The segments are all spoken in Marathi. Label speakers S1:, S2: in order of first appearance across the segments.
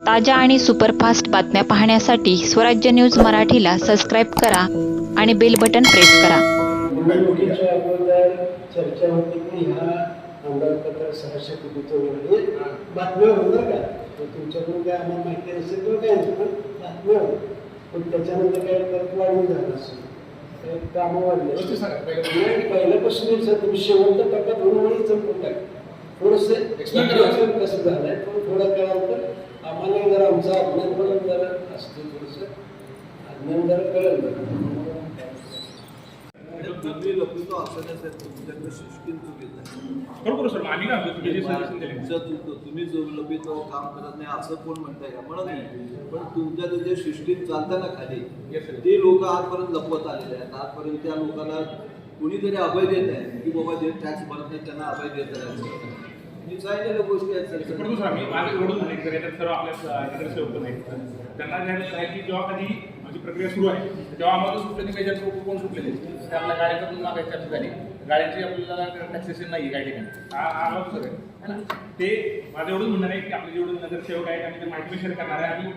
S1: ताज्या आणि सुपरफास्ट बातम्या पाहण्यासाठी स्वराज्य न्यूज मराठीला सबस्क्राईब करा आणि बेल बटन प्रेस करा.
S2: निवडणुकीच्या अगोदर चर्चा होती की ह्या अंदाजपत्र 600 कोटीचं वगैरे बातम्या होणार का, तुमच्याकडून काय आम्हाला माहिती नसेल किंवा काय नसेल, पण बातम्या होती. पण त्याच्यानंतर काय परत वाढून झालं असेल, कामं वाढले. पहिल्यापासून तुम्ही शेवटच्या टप्प्यात हळूहळू चमकून टाक थोडंसं कसं झालंय, थोडा कळाल आम्हाला जरा आमचा अज्ञान पण जरा असते, थोडंसं अज्ञान जरा कळलं.
S3: तुम्ही लोक असं तुमच्याकडे सिस्टीम चुकीचं
S4: बरोबर सर, आम्ही काय म्हणतो
S3: तुम्ही जो लपितो काम करत नाही असं कोण म्हणताय का? म्हणत नाही, पण तुमच्या जे सिस्टीम चालताना खाली ते लोक आजपर्यंत लपवत आलेले आहेत. आजपर्यंत त्या लोकांना कुणीतरी अभय देत आहे की बाबा जे टॅक्स भरत नाही त्यांना अभय देत आहे. मी सांगितलेल्या गोष्टी आहेत सर.
S4: बरोबर सर, आम्ही माझे एवढं नाही सर, याच्यात सर्व आपल्या नगरसेवक नाही त्यांना घ्यायला आहे की जेव्हा कधी माझी प्रक्रिया सुरू आहे तेव्हा आम्हाला सुटले की मेजर कोण सुटलेले ते आपल्या गाड्याकडून मागायच्या ठिकाणी गाड्यांची आपल्याला टॅक्सेशन नाही आहे काही ठिकाणी आम्हाला सर आहे ना. ते माझं एवढंच म्हणणं आहे की आपले जेवढे नगरसेवक आहेत आणि ते माहिती शेअर करणार आहे आणि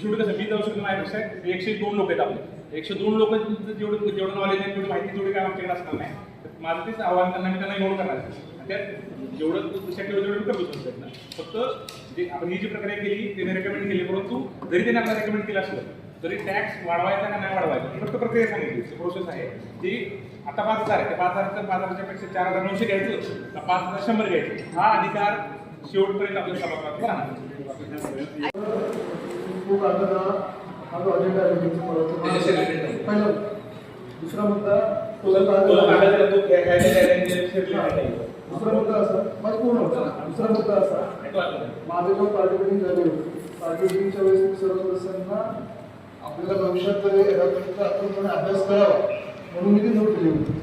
S4: शेवटी कसं मी जाऊ शकतो माझ्यापेक्षा 102 लोक आहेत आपले. 102 लोक जेवढं नॉलेज आहे तेवढी माहिती तेवढी काय आमच्याकडे असणार नाही. माझं तेच आव्हान त्यांना मी त्यांना इन्व्हॉल्व करणार आहे. त्यात जेवढं शक्य तेवढं करू शकतो ना. फक्त जे आपण ही जी प्रक्रिया केली त्याने रेकमेंड केली, परंतु जरी त्याने आपल्याला रेकमेंड केलं असलं तरी टॅक्स वाढवायचा का नाही वाढवायचा फक्त प्रक्रिया सांगितली प्रोसेस आहे ती. आता 5,000 आहे, त्या 5,000 पेक्षा 4,900 घ्यायचं तर 5,100 घ्यायचं हा अधिकार शेवटपर्यंत आपल्या सभागृहात राहणार.
S2: दुसरा मुद्दा दुसरा मुद्दा असा माझी पूर्ण होता. दुसरा मुद्दा असा, माझं जेव्हा पार्टी मिटिंग झाली होती, पार्टी मिटिंगच्या वेळेस मी सर्व सदस्यांना आपल्याला भविष्यात आपण थोडा अभ्यास करावा म्हणून मी ती नोट केली होती.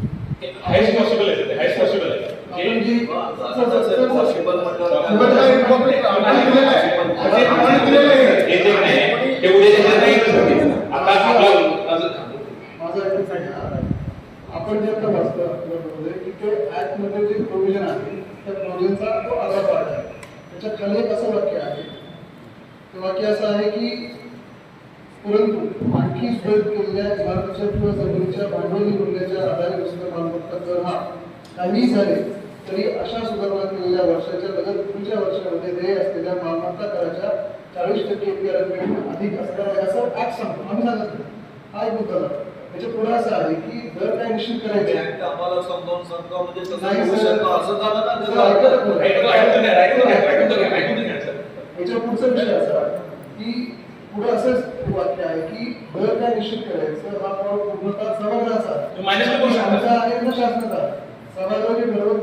S2: आपण जे आता वाचतो आपल्यामध्ये की ते ऍक्टमध्ये जे प्रोव्हिजन आहे त्या प्रोव्हिजनचा तो आधा पार्ट आहे. त्याच्या खाली एक असं वाक्य आहे, ते वाक्य असं आहे की परंतु आणखी सुधारित केलेल्या इमारतीच्या किंवा जमिनीच्या भांडवली मूल्याच्या आधारे दुसऱ्या मालमत्ता कर हा काही झाले तरी अशा सुधारणा केलेल्या वर्षाच्या लगत पुढच्या वर्षामध्ये देय असलेल्या मालमत्ता कराच्या 40% इतक्या रकमेहून अधिक असणार आहे असं ऍक्ट सांगतो. आम्ही सांगत हा एक मुद्दा झाला. त्याच्या पुढे असं आहे की दर काय निश्चित करायचे
S3: आम्हाला समजावून सांगतो म्हणजे
S2: असं
S3: झालं ना.
S2: याच्या पुढचा विषय असा की पुढे असंच वाक्य आहे की दर काय निश्चित करायचं हा पूर्णतः सभागृहाचा आमचा आहे ना शासनाचा. सभागृहाचे ठरवून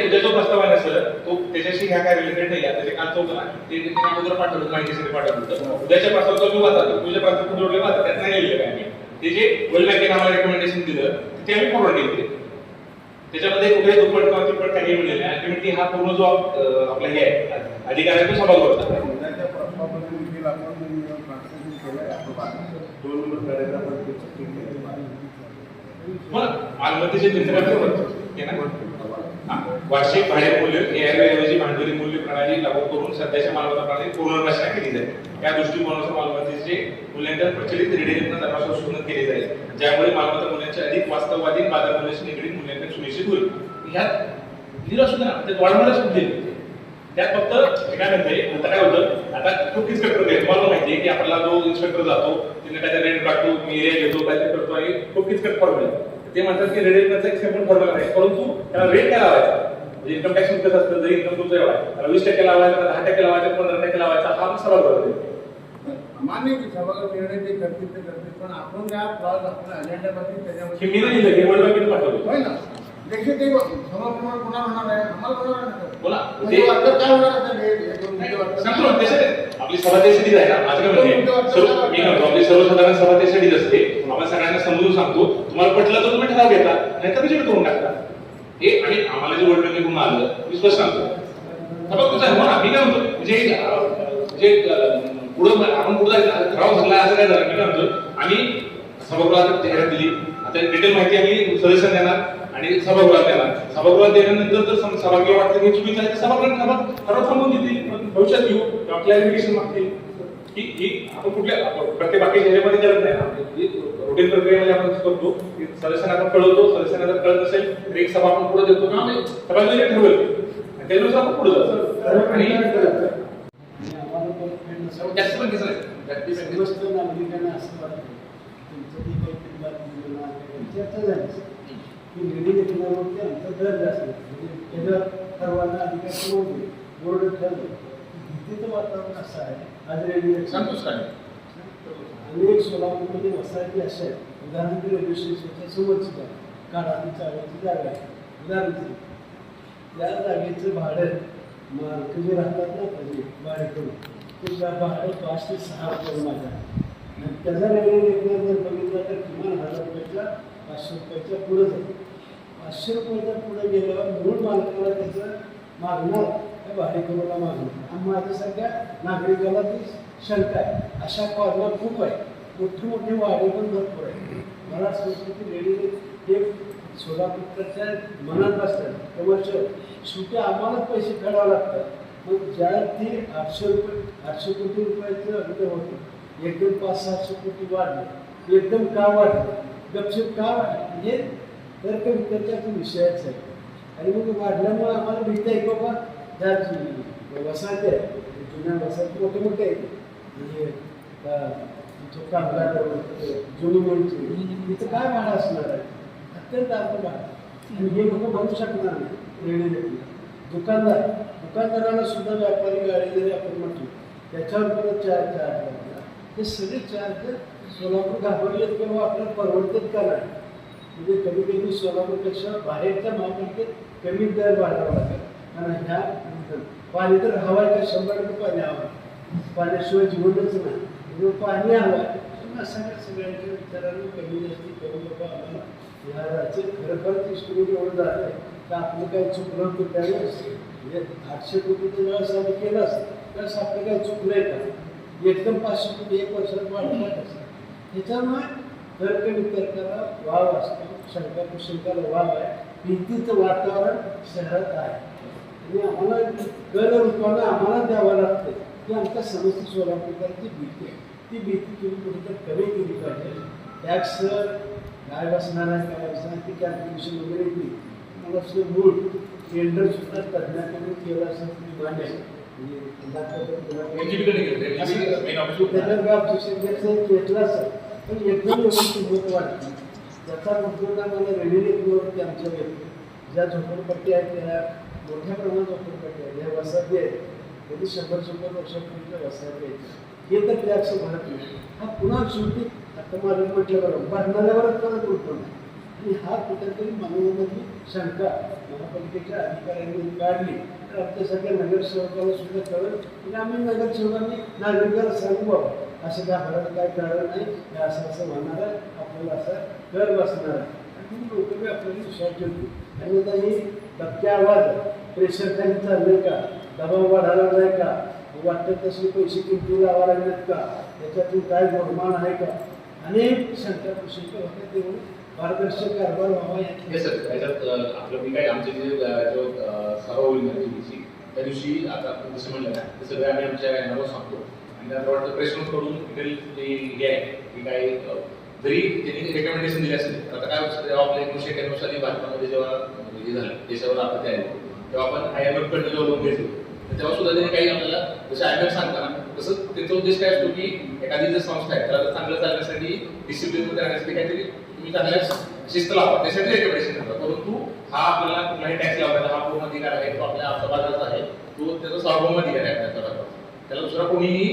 S4: उद्या जो प्रस्ताव आहे सर तो त्याच्याशी ह्या काय रिलेटेड नाही. त्याचे काल तो ते अगोदर पाठवलं माहितीसाठी पाठवलं होतं. उद्याच्या प्रस्तावाचा मी वाचा तुझ्या प्रस्ताव जोडले वाचा त्यात नाही लिहिलं काय ते जे वर्ल्ड बँकेने आम्हाला रेकमेंडेशन दिलं ते आम्ही फॉरवर्ड केले. त्याच्यामध्ये कुठे दुप्पट किंवा तिप्पट काही मिळलेलं आहे. अल्टिमेटली हा पूर्ण जो आपला हे आहे अधिकार आहे तो सभागृह होता. मालमत्तेचे वार्षिक भाडे मूल्य ऐवजी भांडवली मूल्य प्रणाली लागू करून सध्याच्या मालमत्ता प्रणाली पुनर्रचना केली जाईल. या दृष्टिकोनानुसार मालमत्तेचे मूल्यांकन प्रचलित रेडिएटनं दरवर्षी केले जाईल, ज्यामुळे मालमत्ता मूल्याचे अधिक वास्तववादी बाजार मूल्याशी निगडीत मूल्यांकन सुनिश्चित होईल. ह्यात लिहिलं असं ना ते वाढवण्यास दिले त्यात फक्त काय म्हणते. आता काय होतं, आता खूप इन्स्पेक्टर आहे तुम्हाला माहिती आहे की आपल्याला जो इन्स्पेक्टर जातो तिने काहीतरी रेट काढतो एरिया घेतो काहीतरी करतो आणि खूप किचकट फॉर्म्युला ते म्हणतात की रेडिएटचा एक सेपरेट फॉर्म्युला आहे, परंतु त्याला रेट काय लावायचा म्हणजे इन्कम टॅक्स कसं असतं जरी इन्कम तुमचं एवढा त्याला 20% लावायचा 10% लावायचा 15% लावायचा हा सवाल करतो.
S5: मान्य की सभागृह निर्णय ते करतील ते करतील, पण आपण ज्या आपल्या अजेंड्यामध्ये त्याच्यामध्ये
S4: मी नाही लिहिलं वर्ल्ड बँकेने पाठवलं
S5: होय ना. देखील ते समोर पुन्हा होणार आहे आम्हाला होणार
S4: बोला
S5: ते काय होणार
S4: आपली सभा त्यासाठीच आहे ना. माझं काय म्हणते मी म्हणतो आपली सर्वसाधारण सभा त्यासाठीच असते. आपण सगळ्यांना समजून सांगतो तुम्हाला पटलं तर तुम्ही ठराव घेता नाहीतर रिजेक्ट करून टाकता. हे आणि आम्हाला जे वर्ल्ड बँकेकडून आलं मी स्पष्ट सांगतो मी काय म्हणतो म्हणजे जे पुढं आपण पुढे ठराव झाला असं काय झालं मी काय म्हणतो आम्ही सभागृहात जाहिरात दिली. आता डिटेल माहिती आम्ही सदस्यांना देणार आणि सभागृहात देणार. सभागृहात दिल्यानंतर जर सभागृह वाटतं की चुकीचं आहे तर सभागृहात थांबून देतील भविष्यात घेऊ किंवा क्लॅरिफिकेशन मागतील. ही आपण प्रत्येक बाकी ह्याच्यामध्ये करत नाही ना, रुटीन प्रक्रियेमध्ये आपण करतो की सदस्यांना आपण कळवतो, सदस्यांना जर कळत असेल तर एक सभा आपण पुढे देतो ना, सगळ्यांना ठरवलं आणि त्यानुसार आपण पुढे जातो. आणि
S2: आम्हाला परत
S4: जास्त पण घेतलं
S2: समस्त नागरिकांना असं वाटतं तुमचं जे काही किंमत योजना आहे, चर्चा झाली की निधी घेतल्यावरती आमचा दर जास्त आहे. म्हणजे त्याच्यावर ठरवायला अधिकार नव्हते, बोर्ड ठरलं. भीतीचं वातावरण असं आहे. आज रेल्वे
S4: सांगतोच काय
S2: अनेक सोलापूरमध्ये वसाहती अशा आहेत, उदाहरणार्थ रेल्वे स्टेशनच्या समोरची काढाची चालवायची जागा आहे. उदाहरण त्या जागेचं भाडं मालक जे राहतात ना म्हणजे भाडेकरू ते भाडं 5 ते 6 रुपये माझ्या आणि त्याचा रेल्वे रेल्वे जर बघितला तर किमान 1000 रुपयाच्या 500 रुपयाच्या पुढं जातो. 500 रुपयाच्या पुढे गेल्यावर मूळ मालकाला त्याचं मागणार त्या भाडेकरूला मागणार आणि माझ्यासारख्या नागरिकाला ती शंका आहे. अशा कॉलना खूप आहे. मोठे मोठे वाडे पण भरपूर आहे. मला असं वाटतं की रेल्वे हे सोलापूरच्या मनात बसतात कमर्शियल शेवटी आम्हाला पैसे फेडावे लागतात. मग ज्या ती 800 कोटी रुपयाचं अनुदान होतं एकदम 500-700 कोटी वाढले, एकदम का वाढले, गपचूप का वाढले, हे तर्कवितर्काचा विषयच आहे. आणि मग वाढल्यामुळे आम्हाला भीती आहे बाबा ज्या वसाहती आहे जुन्या वसाहती मोठे मोठे आहेत म्हणजे कामगार जुनी म्हणून तिथं काय भाडं असणार आहे, अत्यंत अर्थ भाडं. आणि हे लोक बनवू शकणार नाही रेल्वे. दुकानदाराला सुद्धा व्यापारी गाडी जरी आपण म्हटलं त्याच्यावर परत चार्ज लागला. हे सगळे चार्ज सोलापूर घाबरलेत किंवा आपल्याला परवडतात का नाही. म्हणजे कधी कधी सोलापूरपेक्षा बाहेरच्या महापालिकेत कमी दर वाढावा लागेल. कारण ह्या पाणी तर हवं आहे का 100 पाणी हवं आहे. पाण्याशिवाय जीवनच नाही. म्हणजे पाणी हवं आहे. सगळ्यांच्या विचारांनी कमी जास्ती करू बाबा आम्हाला या राज्यात खरंखर इस्टिमेट एवढं झालं आहे तर आपलं काही चुकलं होतं त्यावेळेस म्हणजे 800 कोटीचं वेळेस आम्ही केलं असतं त्यावेळेस आपलं काही चुकलं आहे का. एकदम 500 कोटी 1 वर्षात वाढतात असं. त्याच्यामुळे तर्कवितर्काला वाव असतो, शंका कुशंकाला वाव आहे. भीतीचं वातावरण शहरात आहे आणि आम्हाला कर रूपानं आम्हाला द्यावं लागतं की आमच्या समस्या सोलापूरकरांची भीती आहे. ती भीती तुम्ही कुठेतरी कमी केली पाहिजे. टॅक्स काय बसणार आहे काय बसणार ती कॅल्क्युलेशन वगैरे येते. मला असं मूळ टेंडरसुद्धा तज्ज्ञाकडून केलं असं तुम्ही मान्य आहे. त्याच्यावर ऑब्जेक्शन घेतलं असेल पण एकदम एवढी किंमत वाढली. त्याचा मुद्दा मला रेल्वेवरती आमच्या व्यक्ती ज्या झोपडपट्टी आहेत त्या मोठ्या प्रमाणात झोपडपट्टी आहेत, ह्या वसाहती आहेत कधी 100 वर्षापूर्वीच्या वसाहती आहेत. हे तर टॅक्स भरत नाही. हा पुन्हा शेवटी आता मला म्हटलं बरोबर भरणाऱ्यावरच परत उठतो नाही. आणि हा कुठेतरी मनामधली शंका महापालिकेच्या अधिकाऱ्यांनी काढली तर आमच्या सगळ्या नगरसेवकाला सुद्धा कळलं आणि आम्ही नगरसेवकांनी नागरिकाला सांगू बाबा असं घाबरायचं काय कारण नाही, हे असं असं होणार आहे, आपल्याला असा कर बसणार आहे. आणि लोक बी आपल्याला विश्वास ठेवतो. आणि आता ही धक्के आवाज प्रेशर खाली चाललंय का, दबाव वाढायला लागलाय का, वाटतं तसे पैसे किमती लावा लागलेत का, त्याच्यातून काय गोडमान आहे का, अनेक शंका कुशंका होत्या. तेवढं पारदर्शक कारभार व्हावा
S6: याच्यात आपलं मी काय आमचे जे सभा होईल ना त्या दिवशी आता आपण जसं म्हणलं ना ते सगळं आम्ही आमच्या यांना सांगतो आणि त्यात वाटतं प्रेस नोट करून हे आहे की काही जरी त्यांनी रेकमेंडेशन दिले असेल तर आता काय जेव्हा आपल्या 1991 साली भारतामध्ये जेव्हा हे झालं देशावर आपत्ती आली तेव्हा आपण IMF कडनं जेव्हा लोन घेतलं तेव्हा सुद्धा त्यांनी काही आपल्याला जसं IMF सांगताना तसं त्यांचा उद्देश काय असतो की एखादी जर संस्था आहे त्याला चांगलं चालण्यासाठी डिसिप्लिनमध्ये राहण्यासाठी काहीतरी तुम्ही चांगल्या शिस्त लावा त्यासाठी रेकमेंडेशन करतात. परंतु हा आपल्याला कुठलाही टॅक्स लावायचा हा पूर्ण अधिकार आहे तो आपल्या सभागृहाचा आहे, तो त्याचा सार्वभौम अधिकार आहे आपल्या सभागृहाचा. त्याला दुसरा कोणीही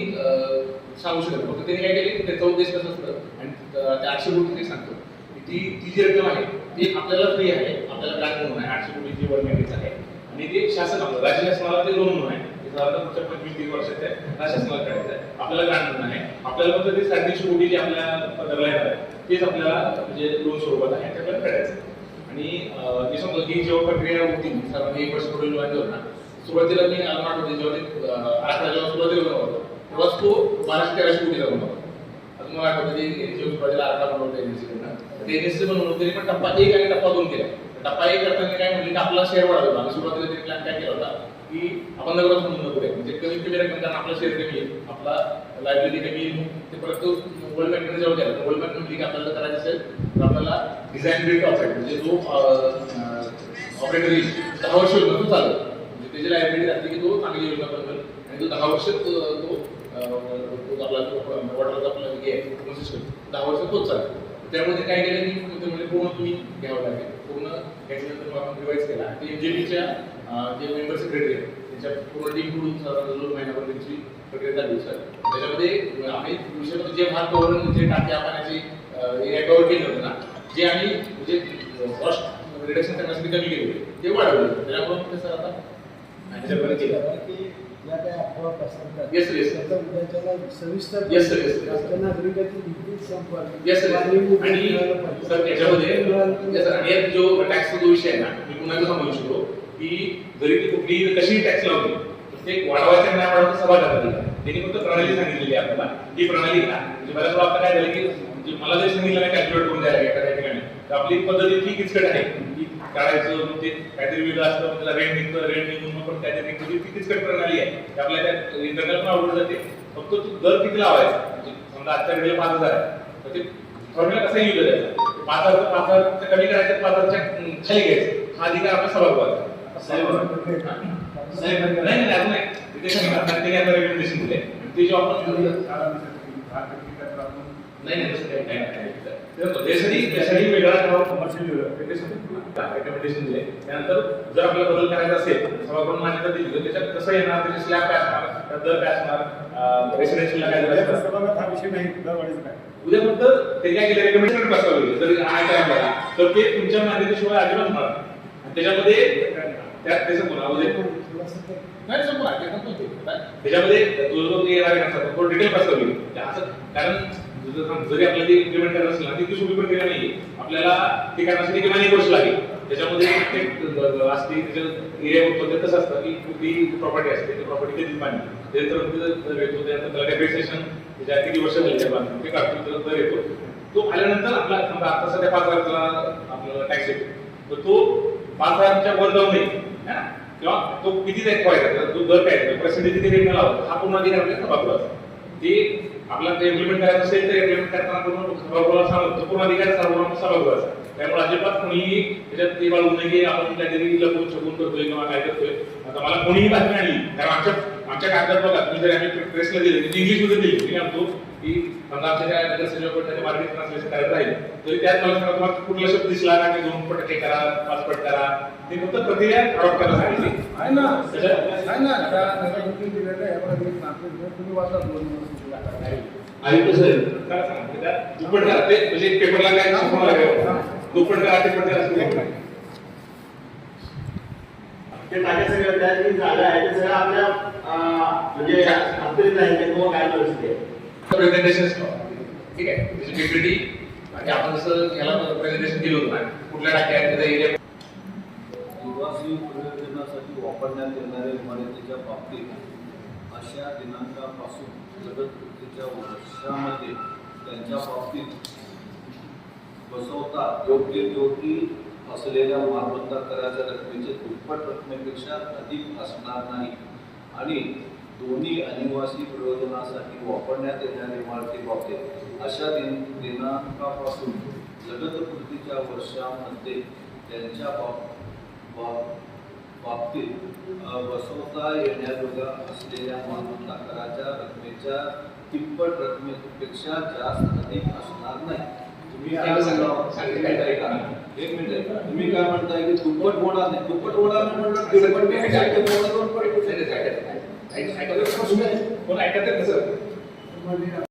S6: सांगू शकत नाही. फक्त त्यांनी काय केले त्याचा उद्देश कसं असतं आणि त्या 800 कोटी ते सांगतो ती जी रक्कम आहे ती आपल्याला फ्री आहे, आपल्याला ग्रांट म्हणून आहे. 800 कोटी जी वर आहे आणि ते शासन आपलं राज्य शासनाला ते लोन म्हणून आहे. साधारण पुढच्या 25-30 वर्षात ते राज्य शासनाला करायचं आहे. आपल्याला ग्रांट म्हणून आहे. आपल्याला फक्त ते 350 कोटी जे आपल्या पदरला येणार आहे तेच आपल्याला म्हणजे लोन स्वरूपात आहे ते आपल्याला करायचं. आणि ते समजा ही जेव्हा प्रक्रिया होती साधारण 1 वर्ष पूर्वी जेव्हा ना सुरुवातीला मी आठ होते जेव्हा ते आराखडा जेव्हा सुरुवातीला बनवला तेव्हाच तो 1213 कोटीला बनवला. अजून मला आठवतं ते जेव्हा सुरुवातीला आराखडा बनवला एनएससीकडनं ते एनएससी बनवलं तरी पण टप्पा 1 आणि टप्पा 2 केला. टप्पा 1 करताना काय म्हटलं की आपला शेअर वाढवला. आम्ही सुरुवातीला तरी प्लॅन काय केला होता की आपण नगरात म्हणून नको आहे म्हणजे कमीत कमी रक्कम कारण आपला शेअर कमी आहे आपला लायब्ररी कमी आहे ते परत तो वर्ल्ड बँकेने जेव्हा केला वर्ल्ड बँक म्हणजे आपल्याला करायचं असेल तर आपल्याला डिझाईन बिल्ड ऑपरेट म्हणजे जो ऑपरेटर येईल 10 वर्ष होईल तो चालेल म्हणजे त्याची लायब्ररी राहते की तो चांगली योजना बनवेल आणि तो 10 वर्ष तो आपला वॉटरचा आपला हे आहे सिस्टम 10 वर्ष तोच चालेल त्यामध्ये काय केलं की म्हणजे पूर्ण तुम्ही घ्यावं लागेल पूर्ण त्याच्यानंतर आपण रिवाईज केला ते एमजीपीच्या जे मेंबर सेक्रेटरी आहेत त्यांच्या पूर्ण टीम कडून साधारण 2 महिन्यापर्यंत त्यांची प्रक्रिया झाली सर त्याच्यामध्ये आम्ही विषय जे भाग कव्हर जे टाक्या पाण्याची एरिया कव्हर केले होते ना जे आम्ही म्हणजे कॉस्ट रिडक्शन करण्यासाठी कमी केले होते ते वाढवले त्याच्यामुळे ते सर आता ह्याच्यापर्यंत केलं
S2: की या काही अफवा पसरतात
S6: Yes, yes.
S2: त्याचा उद्याच्याला सविस्तर
S6: Yes, sir, yes, sir.
S2: राष्ट्रीय नागरिकाची भीतीच संपवावी.
S6: Yes, sir.
S2: आणि
S6: आणि सर त्याच्यामध्ये yes, sir. आणि यात जो टॅक्सचा जो विषय आहे ना मी पुन्हा एकदा सांगू इच्छितो की जरी ती कुठली कशी टॅक्स लावली तर ते वाढवायच्या नाही वाढवायचं सभा करावी त्यांनी फक्त प्रणाली सांगितलेली आहे आपल्याला ही प्रणाली ना म्हणजे बऱ्याच वेळा आपल्याला काय झालं की म्हणजे मला जर सांगितलं नाही कॅल्क्युलेट करून द्यायला एखाद्या ठिकाणी तर आपली पद्धत इतकी किचकट आहे की काढायचं मग ते काहीतरी वेगळं असतं मग त्याला रेंट निघतं रेंट निघून मग पण काहीतरी निघतं ती किचकट प्रणाली आहे की आपल्याला त्या इंटरनल पण आवडून जाते फक्त तू दर किती लावायचा म्हणजे समजा आजच्या घडीला 5000 आहे तर ते फॉर्म्युला कसा यूज करायचा 5000 कमी करायचं 5000च्या खाली घ्यायचं हा अधिकार आपल्या सभागृहाचा नाही अजून नाही ते आता रेकमेंडेशन दिले ते जो आपण नाही तसं काही नाही त्यासाठी वेगळा रेकमेंडेशन दिले त्यानंतर जर आपल्याला बदल करायचा असेल सभागृह मान्यता दिली तर त्याच्यात कसं येणार त्याचे स्लॅब काय असणार त्यात दर काय असणार रेसिडेन्शियलला काय उद्या फक्त ते काय केलं रेकमेंडेशन पास केलं जर आहे काय आपल्याला तर ते तुमच्या मान्यतेशिवाय अजिबात होणार आणि त्याच्यामध्ये त्यात त्याचं पुन्हा उद्या नाही संपूर्ण त्याच्यामध्ये जो येणार आहे तो डिटेल पास करू असं कारण जरी आपल्याला ते इम्प्लिमेंट करायचं असेल ना ती सोपी प्रक्रिया नाही आपल्याला ते करण्यासाठी किमान 1 वर्ष लागेल त्याच्यामध्ये प्रत्येक असते त्याच्या एरिया होतो कसं असतं की कुठली प्रॉपर्टी असते ती प्रॉपर्टी कधी बांधली त्यानंतर येतो त्यानंतर डेप्रिसिएशन त्याच्या किती वर्ष झाली त्या बांधून ते काढतो दर येतो तो आल्यानंतर आपला समजा आता सध्या 5000ला आपल्याला टॅक्स येतो तर तो 5000च्या वर जाऊ नये किंवा तो किती व्हायचा तो दर काय पर्सेंटेज किती रेट लावतो हा पूर्ण अधिकार आपल्या सभागृहाचा ते आपल्याला ते इम्प्लिमेंट करायचं असेल तर इम्प्लिमेंट करताना पूर्ण सभागृहाला सांगतो पूर्ण अधिकार सभागृहाचा त्यामुळे अजिबात कोणीही त्याच्यात ते बाळगून नये आपण काहीतरी लपून छपून करतोय किंवा काय करतोय आता मला कोणीही बातमी आणली कारण आमच्या कागदात बघा तुम्ही जरी आम्ही प्रेसला दिले इंग्लिश मध्ये दिली मी म्हणतो की समजा आमच्या त्या नगरसेवक त्याच्या मार्केट ट्रान्सलेशन करायचं राहील तरी त्यात मला तुम्हाला कुठला शब्द दिसला ना की 2 करा 5 करा ते फक्त प्रक्रिया अडॉप्ट करायला सांगितली
S5: आहे ना त्या नगरसेवकांनी दिलेलं आहे आपण एक सांगतो तुम्ही वाचा 2
S6: आयुक्त साहेब काय सांगते त्या दुप्पट करा ते म्हणजे पेपरला काय संपूर्ण लागेल दुप्पट करा ते पण असं
S7: ते टाके सगळं त्या जी जागा आहे ते सगळं आपल्या म्हणजे खात्रीत आहे की किंवा काय परिस्थिती आहे
S6: प्रेझेंटेशन ठीक आहे त्याची पीपीटी आणि आपण जसं याला प्रेझेंटेशन दिलं होतं ना कुठल्या टाक्या आहेत त्याचा एरिया
S3: निवासी प्रयोजनासाठी वापरण्यात येणाऱ्या इमारतीच्या बाबतीत अशा दिनांकापासून जगतपूर्तीच्या वर्षामध्ये त्यांच्या बाबतीत बसवता योग्य असलेल्या मालमत्ता कराच्या रकमेचे दुप्पट रकमेपेक्षा अधिक असणार नाही आणि दोन्ही अनिवासी प्रयोजनासाठी वापरण्यात येणाऱ्या इमारतीबाबतीत अशा दिनांकापासून जगतपूर्तीच्या वर्षामध्ये त्यांच्या बाबतीत बसवता येण्याजोग्या असलेल्या मालमत्ता कराच्या रकमेच्या तिप्पट रकमेपेक्षा जास्त अधिक असणार नाही तुम्ही काय म्हणता एक मिनिट तुम्ही काय म्हणताय की दुप्पट होणार नाही दुप्पट होणार नाही म्हणलं
S6: कोण ऐकत कसं